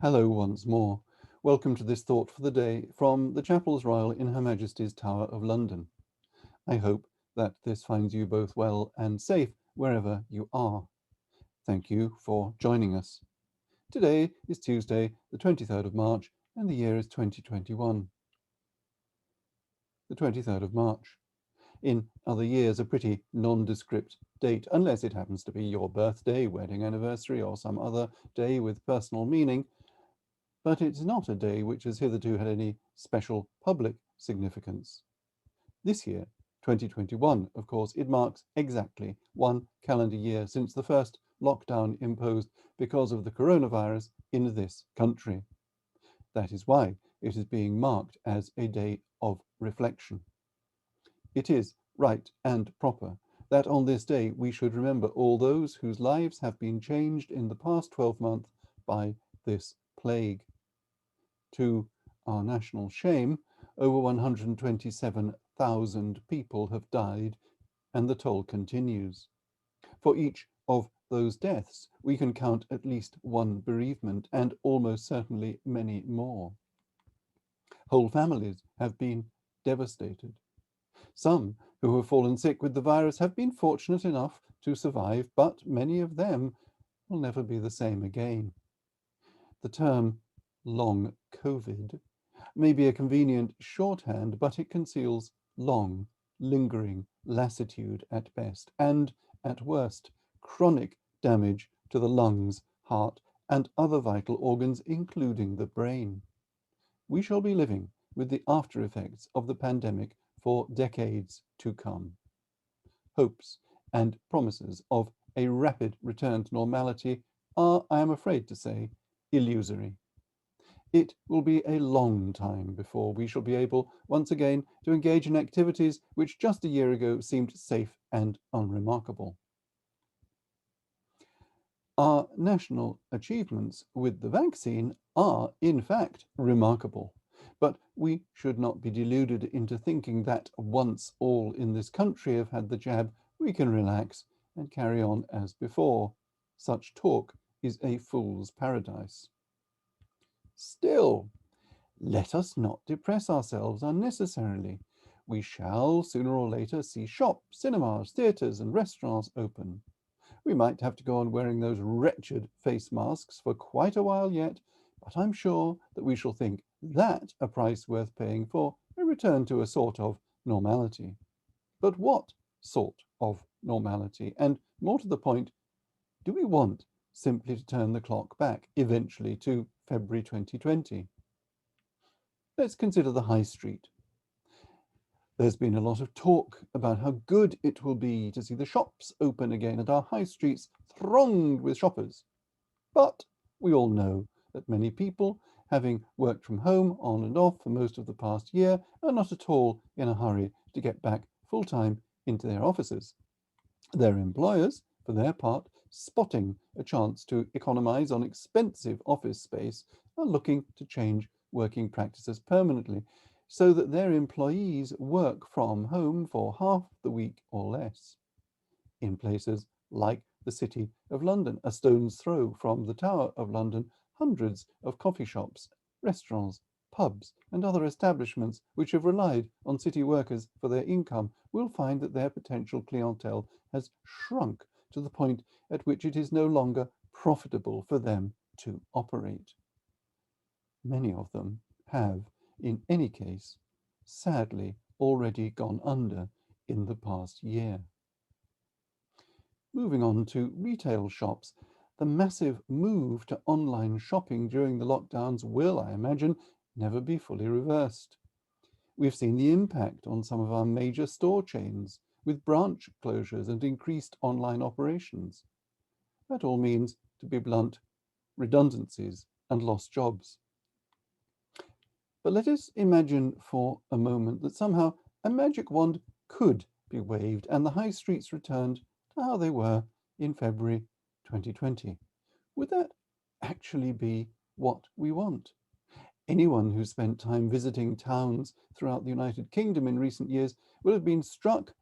Hello once more. Welcome to this thought for the day from the Chapels Royal in Her Majesty's Tower of London. I hope that this finds you both well and safe wherever you are. Thank you for joining us. Today is Tuesday, the 23rd of March, and the year is 2021. The 23rd of March. In other years, a pretty nondescript date, unless it happens to be your birthday, wedding anniversary, or some other day with personal meaning. But it's not a day which has hitherto had any special public significance. This year, 2021, of course, it marks exactly one calendar year since the first lockdown imposed because of the coronavirus in this country. That is why it is being marked as a day of reflection. It is right and proper that on this day we should remember all those whose lives have been changed in the past 12 months by this plague. To our national shame, over 127,000 people have died, and the toll continues. For each of those deaths, we can count at least one bereavement, and almost certainly many more. Whole families have been devastated. Some who have fallen sick with the virus have been fortunate enough to survive, but many of them will never be the same again. The term long COVID may be a convenient shorthand, but it conceals long, lingering lassitude at best, and at worst, chronic damage to the lungs, heart, and other vital organs, including the brain. We shall be living with the after effects of the pandemic for decades to come. Hopes and promises of a rapid return to normality are, I am afraid to say, illusory. It will be a long time before we shall be able once again to engage in activities which just a year ago seemed safe and unremarkable. Our national achievements with the vaccine are, in fact, remarkable. But we should not be deluded into thinking that once all in this country have had the jab, we can relax and carry on as before. Such talk is a fool's paradise. Still, let us not depress ourselves unnecessarily. We shall sooner or later see shops, cinemas, theatres, and restaurants open. We might have to go on wearing those wretched face masks for quite a while yet, but I'm sure that we shall think that a price worth paying for a return to a sort of normality. But what sort of normality? And more to the point, do we want simply to turn the clock back eventually to February 2020? Let's consider the high street. There's been a lot of talk about how good it will be to see the shops open again and our high streets thronged with shoppers. But we all know that many people, having worked from home on and off for most of the past year, are not at all in a hurry to get back full-time into their offices. Their employers, for their part, spotting a chance to economize on expensive office space, are looking to change working practices permanently so that their employees work from home for half the week or less. In places like the City of London, a stone's throw from the Tower of London, hundreds of coffee shops, restaurants, pubs, and other establishments which have relied on city workers for their income will find that their potential clientele has shrunk to the point at which it is no longer profitable for them to operate. Many of them have, in any case, sadly already gone under in the past year. Moving on to retail shops, the massive move to online shopping during the lockdowns will, I imagine, never be fully reversed. We've seen the impact on some of our major store chains with branch closures and increased online operations. That all means, to be blunt, redundancies and lost jobs. But let us imagine for a moment that somehow a magic wand could be waved and the high streets returned to how they were in February 2020. Would that actually be what we want? Anyone who spent time visiting towns throughout the United Kingdom in recent years will have been struck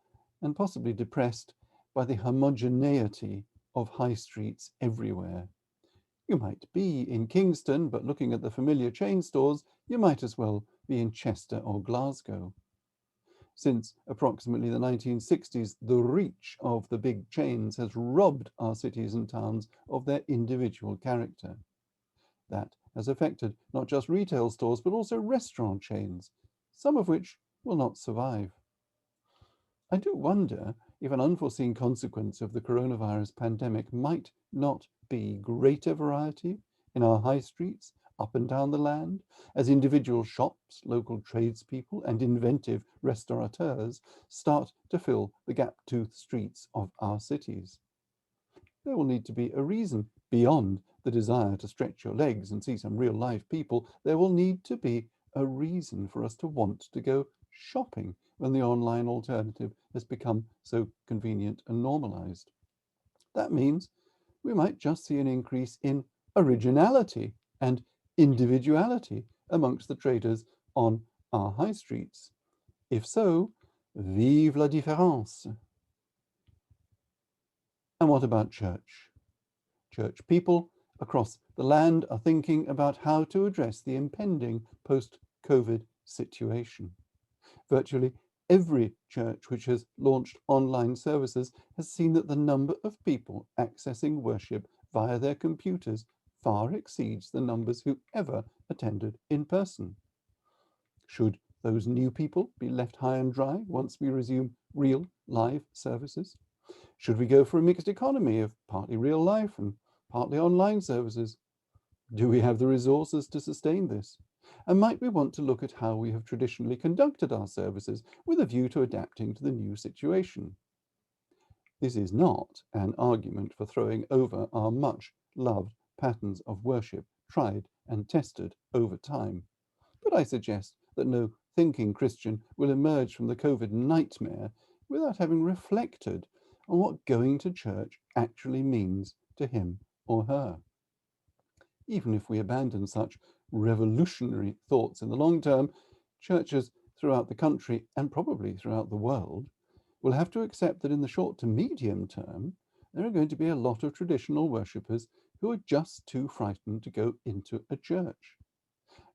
and possibly depressed by the homogeneity of high streets everywhere. You might be in Kingston, but looking at the familiar chain stores, you might as well be in Chester or Glasgow. Since approximately the 1960s, the reach of the big chains has robbed our cities and towns of their individual character. That has affected not just retail stores, but also restaurant chains, some of which will not survive. I do wonder if an unforeseen consequence of the coronavirus pandemic might not be greater variety in our high streets up and down the land, as individual shops, local tradespeople, and inventive restaurateurs start to fill the gap-toothed streets of our cities. There will need to be a reason beyond the desire to stretch your legs and see some real live people. There will need to be a reason for us to want to go shopping when the online alternative has become so convenient and normalized. That means we might just see an increase in originality and individuality amongst the traders on our high streets. If so, vive la différence. And what about church? Church people across the land are thinking about how to address the impending post-COVID situation. Virtually every church which has launched online services has seen that the number of people accessing worship via their computers far exceeds the numbers who ever attended in person. Should those new people be left high and dry once we resume real live services? Should we go for a mixed economy of partly real life and partly online services? Do we have the resources to sustain this? And might we want to look at how we have traditionally conducted our services with a view to adapting to the new situation? This is not an argument for throwing over our much loved patterns of worship, tried and tested over time. But I suggest that no thinking Christian will emerge from the COVID nightmare without having reflected on what going to church actually means to him or her. Even if we abandon such revolutionary thoughts in the long term, churches throughout the country and probably throughout the world will have to accept that in the short to medium term, there are going to be a lot of traditional worshippers who are just too frightened to go into a church.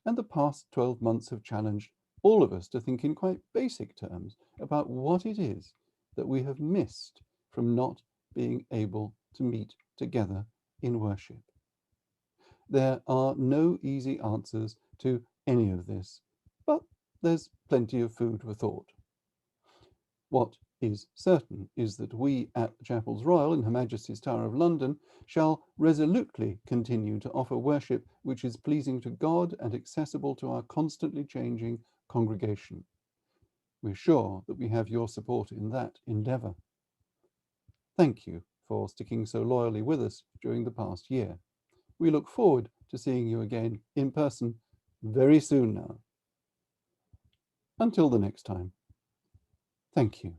And the past 12 months have challenged all of us to think in quite basic terms about what it is that we have missed from not being able to meet together in worship. There are no easy answers to any of this, but there's plenty of food for thought. What is certain is that we at the Chapels Royal in Her Majesty's Tower of London shall resolutely continue to offer worship which is pleasing to God and accessible to our constantly changing congregation. We're sure that we have your support in that endeavour. Thank you for sticking so loyally with us during the past year. We look forward to seeing you again in person very soon now. Until the next time, thank you.